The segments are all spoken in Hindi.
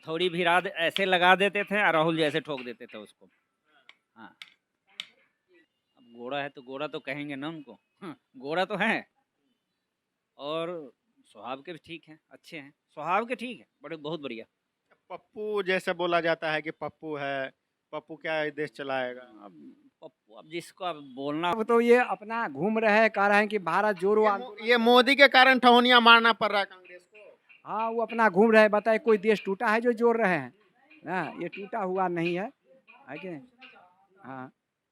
हथौड़ी भी ऐसे लगा देते थे और राहुल जी ऐसे ठोक देते थे उसको। हाँ, अब गोरा है तो गोरा तो कहेंगे ना उनको। गोरा तो है और स्वभाव के भी ठीक हैं, अच्छे हैं, स्वभाव के ठीक है, बड़े बहुत बढ़िया। पप्पू जैसे बोला जाता है कि पप्पू है, पप्पू क्या ये देश चलाएगा? अब पप्पू, अब जिसको अब बोलना अब तो ये अपना घूम रहे हैं, कह रहे हैं कि भारत जोड़ो ये मोदी के कारण ठहनिया मारना पड़ रहा है कांग्रेस को। हाँ, वो अपना घूम रहे हैं, बताए कोई देश टूटा है जो जोड़ रहे हैं? हाँ, ये टूटा हुआ नहीं है कि नहीं? हाँ,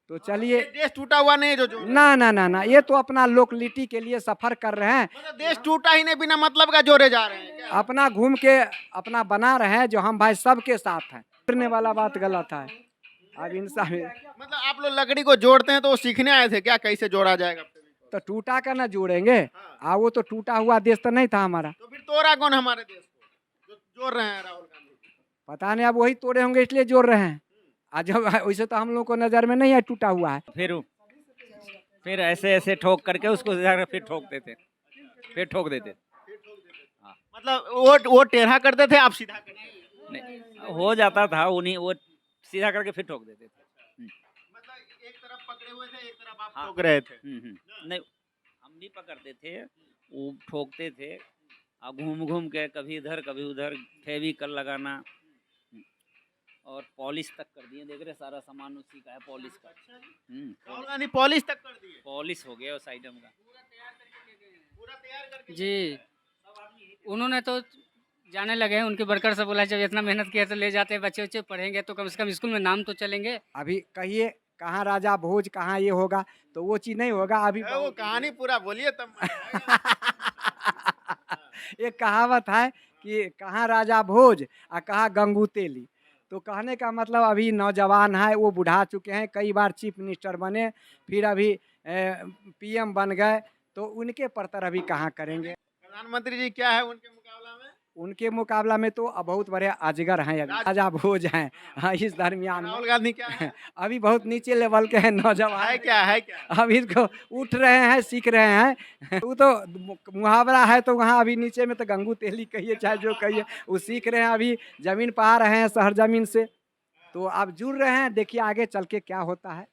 तो चलिए। ये देश टूटा हुआ नहीं है जो जोड़ रहा है। ना, ये तो अपना लोकलिटी के लिए सफर कर रहे हैं, मतलब देश टूटा ही नहीं, बिना मतलब का जोड़े जा रहे हैं क्या? अपना घूम के अपना बना रहे हैं जो हम भाई सबके साथ हैं। करने वाला बात गलत है। अब इंसान मतलब आप लोग लकड़ी को जोड़ते हैं तो वो सीखने आए थे क्या, कैसे जोड़ा जाएगा? तो टूटा का ना जोड़ेंगे। वो तो टूटा हुआ देश तो नहीं था हमारा। तो फिर तोड़ा कौन हमारे देश को जो जोड़ रहे हैं राहुल गांधी? पता नहीं, अब वही तोड़े होंगे इसलिए जोड़ रहे हैं। आज वैसे तो हम लोग को नजर में नहीं है टूटा हुआ है। फिर ऐसे ऐसे ठोक करके उसको जाकर फिर ठोक देते, फिर ठोक देते। मतलब वो टेढ़ा करते थे, आप सीधा करते थे? नहीं, हो जाता था उन्हीं, वो सीधा करके फिर ठोक देते थे। मतलब एक तरफ पकड़े हुए थे, एक तरफ आप हाँ। ठोक रहे थे। नहीं, हम नहीं पकड़ते थे, वो ठोकते थे। घूम घूम के कभी इधर कभी उधर, फेविकल लगाना और पॉलिश तक कर दिए। देख रहे सारा सामान उसी का है, पॉलिश का। राहुल गांधी पॉलिश तक कर दिए? पॉलिश हो गया उस आइटम का। पूरा तैयार करके जी, उन्होंने तो जाने लगे हैं, उनके वर्कर से बोला जब इतना मेहनत किया तो ले जाते हैं, बच्चे बच्चे पढ़ेंगे तो कम से कम स्कूल में नाम तो चलेंगे। अभी कहिए कहाँ राजा भोज, कहाँ ये होगा, तो वो चीज नहीं होगा अभी। वो कहानी पूरा बोलिए तब एक कहावत है कि कहाँ राजा भोज और कहाँ गंगू तेली। तो कहने का मतलब अभी नौजवान है, वो बुढ़ा चुके हैं, कई बार चीफ मिनिस्टर बने, फिर अभी पीएम बन गए, तो उनके परतर अभी कहाँ करेंगे। प्रधानमंत्री जी क्या है उनके मुकाबला में? उनके मुकाबला में तो बहुत बड़े अजगर हैं, अभी राजा भोज हैं। हाँ, इस दरमियान में राहुल गांधी क्या है? अभी बहुत नीचे लेवल के हैं नौजवान। है क्या? अभी इसको उठ रहे हैं, सीख रहे हैं। वो तो मुहावरा है, तो वहाँ अभी नीचे में तो गंगू तेली कहिए चाहे जो कहिए, वो सीख रहे हैं, अभी जमीन पा रहे हैं शहर जमीन से। तो आप जुड़ रहे हैं, देखिए आगे चल के क्या होता है।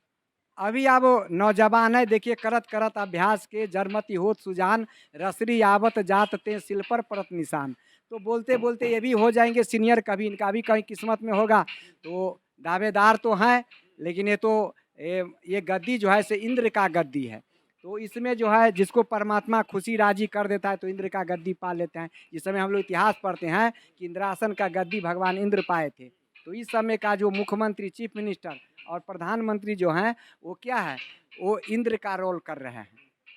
अभी अब नौजवान है, देखिए करत करत अभ्यास के जरमती होत सुजान, रसरी आवत जात ते सिल पर परत निशान। तो बोलते बोलते ये भी हो जाएंगे सीनियर, कभी इनका भी कहीं किस्मत में होगा। तो दावेदार तो हैं, लेकिन ये तो ये गद्दी जो है से इंद्र का गद्दी है। तो इसमें जो है जिसको परमात्मा खुशी राजी कर देता है तो इंद्र का गद्दी पा लेते हैं। इस समय हम लोग इतिहास पढ़ते हैं कि इंद्रासन का गद्दी भगवान इंद्र पाए थे। तो इस समय का जो मुख्यमंत्री, चीफ मिनिस्टर और प्रधानमंत्री जो हैं, वो क्या है, वो इंद्र का रोल कर रहे हैं,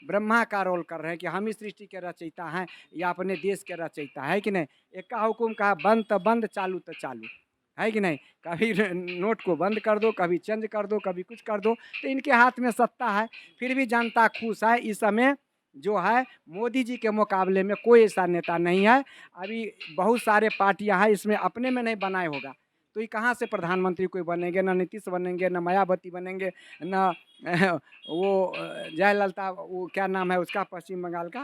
ब्रह्मा का रोल कर रहे हैं कि हम इस सृष्टि के रचयिता हैं या अपने देश के रचयिता है कि नहीं। एक का हुकुम कहा, बंद तो बंद, चालू तो चालू, है कि नहीं। कभी नोट को बंद कर दो, कभी चेंज कर दो, कभी कुछ कर दो, तो इनके हाथ में सत्ता है। फिर भी जनता खुश है। इस समय जो है मोदी जी के मुकाबले में कोई ऐसा नेता नहीं है। अभी बहुत सारे पार्टियां हैं, इसमें अपने में नहीं बनाए होगा तो ये कहाँ से प्रधानमंत्री कोई बनेंगे, ना नीतीश बनेंगे, ना मायावती बनेंगे, ना वो जयललिता, वो क्या नाम है उसका पश्चिम बंगाल का,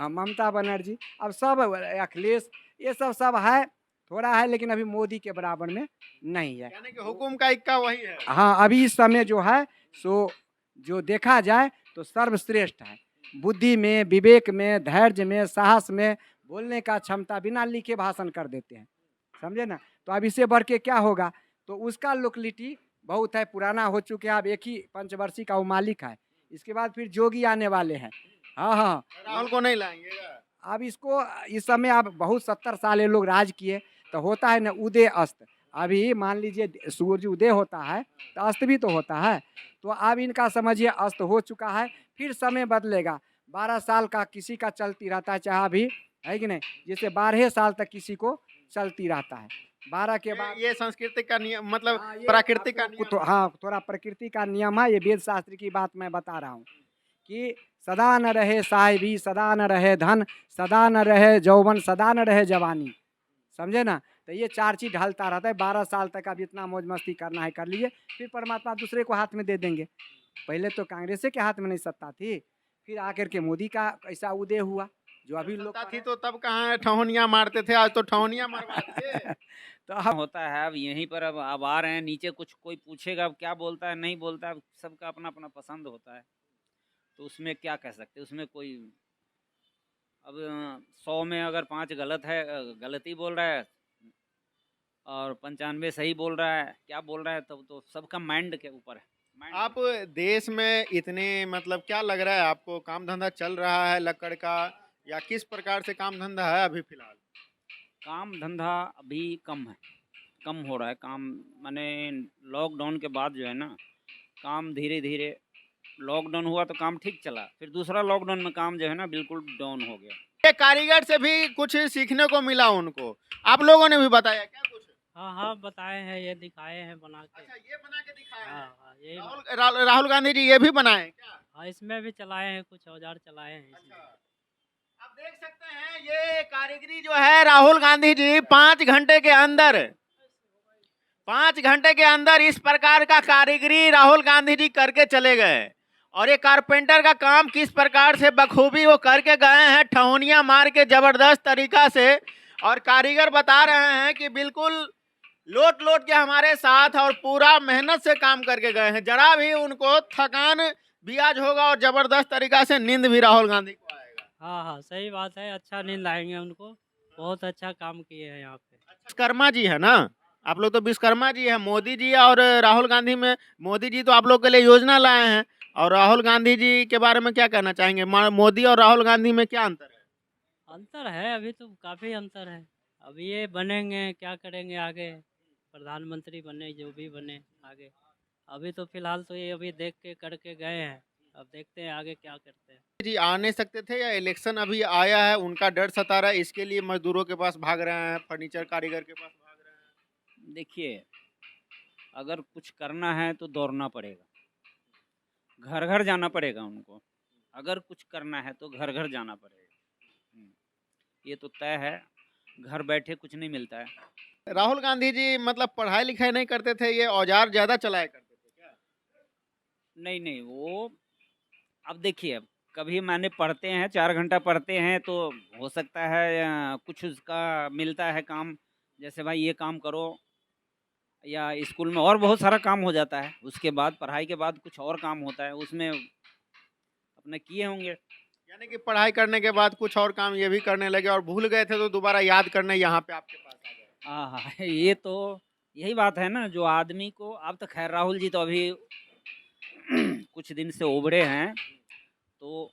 ममता बनर्जी। अब सब अखिलेश, ये सब है, थोड़ा है, लेकिन अभी मोदी के बराबर में नहीं है। यानी कि हुकुम का इक्का वही है। हाँ, अभी इस समय जो है सो जो देखा जाए तो सर्वश्रेष्ठ है। बुद्धि में, विवेक में, धैर्य में, साहस में, बोलने का क्षमता, बिना लिखे भाषण कर देते हैं, समझे ना। तो अब इससे बढ़ के क्या होगा। तो उसका लोकलिटी बहुत है, पुराना हो चुके हैं। अब एक ही पंचवर्षीय का वो मालिक है, इसके बाद फिर जोगी आने वाले हैं। हाँ, राहुल को नहीं लाएंगे। अब इसको इस समय अब बहुत 70 साल ये लोग राज किए, तो होता है ना उदय अस्त। अभी मान लीजिए सूरज उदय होता है तो अस्त भी तो होता है। तो अब इनका समझिए अस्त हो चुका है, फिर समय बदलेगा। 12 साल का किसी का चलती रहता है, चाहे अभी है कि नहीं, जैसे 12 साल तक किसी को चलती रहता है, 12 के बाद ये संस्कृति का नियम, मतलब ये प्राकृतिक का आपको नियम। तो हाँ, थोड़ा प्रकृति का नियम है। ये वेद शास्त्र की बात मैं बता रहा हूँ कि सदा न रहे साहिबी, सदा न रहे धन, सदा न रहे जौवन, सदा न रहे जवानी, समझे ना। तो ये 4 चीज ढलता रहता है। 12 साल तक अब जितना मौज मस्ती करना है कर लीजिए, फिर परमात्मा दूसरे को हाथ में दे देंगे। पहले तो कांग्रेस के हाथ में नहीं सत्ता थी, फिर आकर के मोदी का ऐसा उदय हुआ जो अभी लोग सत्ता थी तो तब कहाँ ठहनिया मारते थे, आज तो ठहनिया मरवाते। तो अब होता है अब यहीं पर अब आ रहे हैं नीचे, कुछ कोई पूछेगा अब क्या बोलता है नहीं बोलता है, सबका अपना अपना पसंद होता है, तो उसमें क्या कह सकते हैं, उसमें कोई अब 100 में अगर 5 गलत है, गलती बोल रहा है और 95 सही बोल रहा है, क्या बोल रहा है, तब तो सबका माइंड के ऊपर है। माइंड आप देश में इतने मतलब क्या लग रहा है आपको, काम धंधा चल रहा है लक्कड़ का, या किस प्रकार से काम धंधा है अभी फिलहाल? काम धंधा अभी कम है, कम हो रहा है काम, माने लॉकडाउन के बाद जो है ना काम धीरे धीरे, लॉकडाउन हुआ तो काम ठीक चला, फिर दूसरा लॉकडाउन में काम जो है ना बिल्कुल डाउन हो गया। ये कारीगर से भी कुछ सीखने को मिला उनको, आप लोगों ने भी बताया क्या कुछ? हाँ हाँ बताए हैं, ये दिखाए हैं बना के। अच्छा, ये बना के दिखाया है। हाँ हाँ यही राहुल गांधी जी ये भी बनाए हैं क्या? हाँ इसमें भी चलाए हैं, कुछ औजार चलाए हैं इसमें। आप देख सकते हैं ये कारीगरी जो है राहुल गांधी जी 5 घंटे के अंदर इस प्रकार का कारीगरी राहुल गांधी जी करके चले गए। और ये कारपेंटर का काम किस प्रकार से बखूबी वो करके गए हैं, ठहनिया मार के जबरदस्त तरीका से। और कारीगर बता रहे हैं कि बिल्कुल लोट लोट के हमारे साथ और पूरा मेहनत से काम करके गए हैं, जरा भी उनको थकान भी आज होगा और जबरदस्त तरीका से नींद भी राहुल गांधी को आएगा। हाँ हाँ सही बात है, अच्छा नींद आएंगे उनको, बहुत अच्छा काम किए हैं यहाँ पे। विश्वकर्मा जी है ना, आप लोग तो विश्वकर्मा जी है। मोदी जी और राहुल गांधी में, मोदी जी तो आप लोग के लिए योजना लाए हैं, और राहुल गांधी जी के बारे में क्या कहना चाहेंगे? मोदी और राहुल गांधी में क्या अंतर है? अंतर है, अभी तो काफ़ी अंतर है। अभी ये बनेंगे क्या करेंगे आगे, प्रधानमंत्री बने जो भी बने आगे। अभी तो फिलहाल तो ये अभी देख के करके गए हैं, अब देखते हैं आगे क्या करते हैं। जी आ नहीं सकते थे, या इलेक्शन अभी आया है उनका डर सता रहा है, इसके लिए मजदूरों के पास भाग रहे हैं, फर्नीचर कारीगर के पास भाग रहे हैं? देखिए, अगर कुछ करना है तो दौड़ना पड़ेगा, घर घर जाना पड़ेगा उनको, अगर कुछ करना है तो घर घर जाना पड़ेगा, ये तो तय है, घर बैठे कुछ नहीं मिलता है। राहुल गांधी जी मतलब पढ़ाई लिखाई नहीं करते थे, ये औजार ज्यादा चलाया करते थे क्या? नहीं नहीं, वो अब देखिए, अब कभी माने पढ़ते हैं 4 घंटा पढ़ते हैं तो हो सकता है कुछ उसका मिलता है काम, जैसे भाई ये काम करो, या स्कूल में और बहुत सारा काम हो जाता है, उसके बाद पढ़ाई के बाद कुछ और काम होता है, उसमें अपने किए होंगे। यानी कि पढ़ाई करने के बाद कुछ और काम ये भी करने लगे, और भूल गए थे तो दोबारा याद करने यहाँ पे आपके पास आ गए। हाँ हाँ ये तो यही बात है ना, जो आदमी को, अब तो खैर राहुल जी तो अभी कुछ दिन से उभरे हैं, तो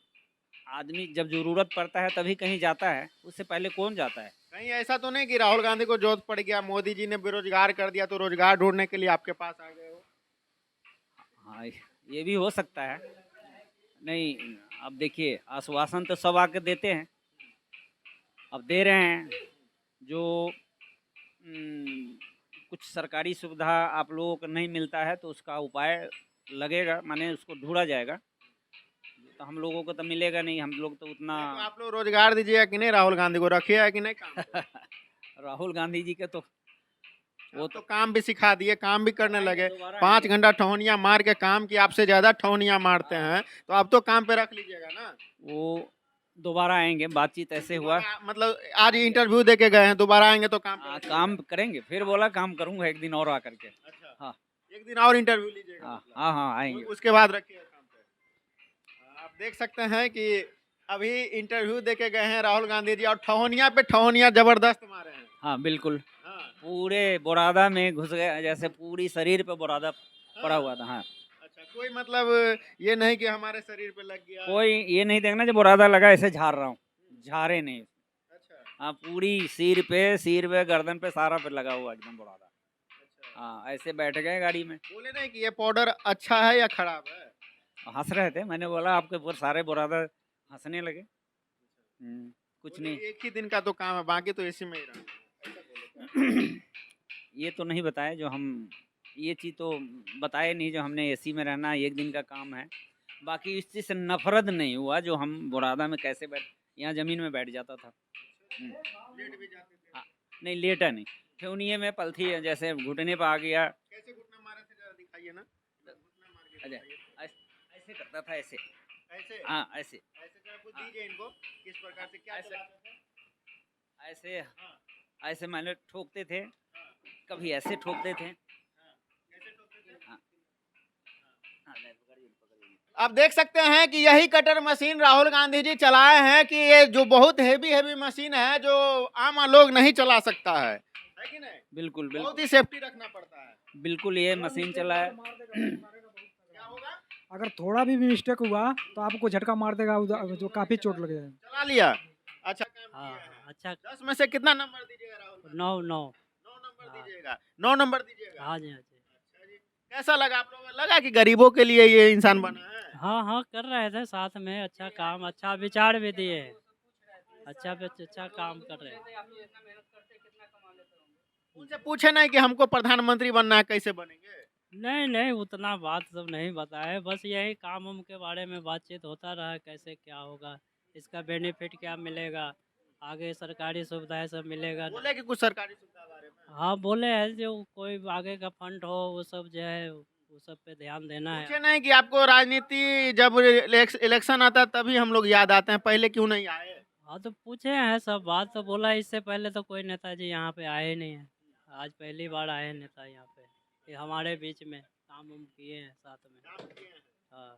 आदमी जब ज़रूरत पड़ता है तभी कहीं जाता है, उससे पहले कौन जाता है? कहीं ऐसा तो नहीं कि राहुल गांधी को जरूरत पड़ गया, मोदी जी ने बेरोजगार कर दिया तो रोजगार ढूंढने के लिए आपके पास आ गए हो? हाँ ये भी हो सकता है। नहीं, अब देखिए आश्वासन तो सब आके देते हैं, अब दे रहे हैं, जो कुछ सरकारी सुविधा आप लोगों को नहीं मिलता है तो उसका उपाय लगेगा, माने उसको ढूंढा जाएगा, तो हम लोगों को तो मिलेगा नहीं, हम लोग तो उतना तो आप लोग रोजगार दीजिएगा कि नहीं, राहुल गांधी को रखिएगा कि नहीं काम पे? राहुल गांधी जी के तो वो तो काम भी सिखा दिए, काम भी करने लगे। दोबारा 5 घंटा ठौनिया मार के काम की, आपसे ज्यादा ठौनिया मारते हैं, तो अब तो काम पे रख लीजिएगा ना। वो दोबारा आएंगे, बातचीत ऐसे हुआ, मतलब आज इंटरव्यू दे के गए हैं, दोबारा आएंगे तो काम पे रखिएगा। काम करेंगे, फिर बोला काम करूंगा एक दिन और आकर के। अच्छा, हाँ एक दिन और इंटरव्यू लीजिएगा हाँ मतलब। हाँ हाँ आएंगे। उसके बाद रखिएगा काम पे। आप देख सकते हैं कि अभी इंटरव्यू दे के गए हैं राहुल गांधी जी, और ठहनिया पे ठहनिया जबरदस्त मारे हैं। हाँ बिल्कुल, हाँ, पूरे बोरादा में घुस गए, जैसे पूरी शरीर पे बोरादा पड़ा हुआ था। हाँ, अच्छा, कोई मतलब ये नहीं कि हमारे शरीर पे लग गया। कोई ये नहीं देखना जब बोरादा लगा ऐसे झाड़ रहा हूँ, झारे नहीं। अच्छा हाँ, पूरी सिर पे गर्दन पे सारा पे लगा हुआ एकदम बोरादा। अच्छा, हाँ, ऐसे बैठ गए गाड़ी में, बोले नहीं कि ये पाउडर अच्छा है या खराब है? हंस रहे थे, मैंने बोला आपके ऊपर सारे बोरादा, हंसने लगे। कुछ बोले नहीं। एक ही दिन का तो काम है, बाकी तो इसी में ही रहना है। ये तो नहीं बताया, जो हम ये चीज़ तो बताए नहीं, जो हमने एसी में रहना एक दिन का काम है, बाकी इस चीज़ से नफरत नहीं हुआ, जो हम बोरादा में कैसे बैठ, यहाँ ज़मीन में बैठ जाता था। लेट भी जाते थे। हाँ, नहीं लेटा नहीं, ठेवनिए में पलथी है, जैसे घुटने पर आ गया, कैसे घुटना मारे थे जरा दिखाइए ना। घुटना मार के अच्छा दिखाइए। ऐसे करता था, ऐसे। ऐसे हाँ ऐसे ऐसे जरा कुछ दीजिए इनको, किस प्रकार से क्या ऐसे- चलाते थे? ऐसे ऐसे मैंने ठोकते थे, कभी ऐसे ठोकते थे। हाँ। हाँ, नहीं, पकड़िए। आप देख सकते हैं कि यही कटर मशीन राहुल गांधी जी चलाए हैं कि ये जो बहुत हैवी मशीन है जो आम लोग नहीं चला सकता है कि नहीं? बिल्कुल बहुत बिल्कुल ही सेफ्टी रखना पड़ता है। बिल्कुल, ये मशीन चला है। क्या होगा? अगर थोड़ा भी मिस्टेक हुआ तो आपको झटका मार देगा उधर, जो काफी चोट लगे है। चला लिया। अच्छा काम हाँ किए हैं। अच्छा 10 में से कितना नंबर दीजिएगा राहुल गांधी? 9 9 9 नंबर हाँ। दीजिएगा। 9 नंबर दीजिएगा। हाँ जी हाँ जी अच्छा जी। कैसा लगा आप लोगों को? लगा कि गरीबों के लिए ये इंसान बना है? हाँ हाँ कर रहे थे साथ में, अच्छा काम, अच्छा विचार भी दिए, अच्छा काम कर रहे हैं। उनसे पूछे नहीं कि हमको प्रधानमंत्री बनना है, कैसे बनेंगे? नहीं नहीं उतना बात सब नहीं बताए, बस यही काम उम के बारे में बातचीत होता रहा, कैसे क्या होगा, इसका बेनिफिट क्या मिलेगा, आगे सरकारी सुविधाएं सब मिलेगा। बोले कि कुछ सरकारी सुविधा बारे में? हाँ बोले हैं जो कोई आगे का फंड हो वो सब जो है वो सब पे ध्यान देना है। पूछे नहीं कि आपको राजनीति जब इलेक्शन आता है तभी हम लोग याद आते हैं, पहले क्यों नहीं आए? हाँ तो पूछे हैं सब बात, तो बोला इससे पहले तो कोई नेताजी यहाँ पे आए ही नहीं है, आज पहली बार आए हैं नेता यहाँ पे, ये हमारे बीच में काम उम किए हैं साथ में। हाँ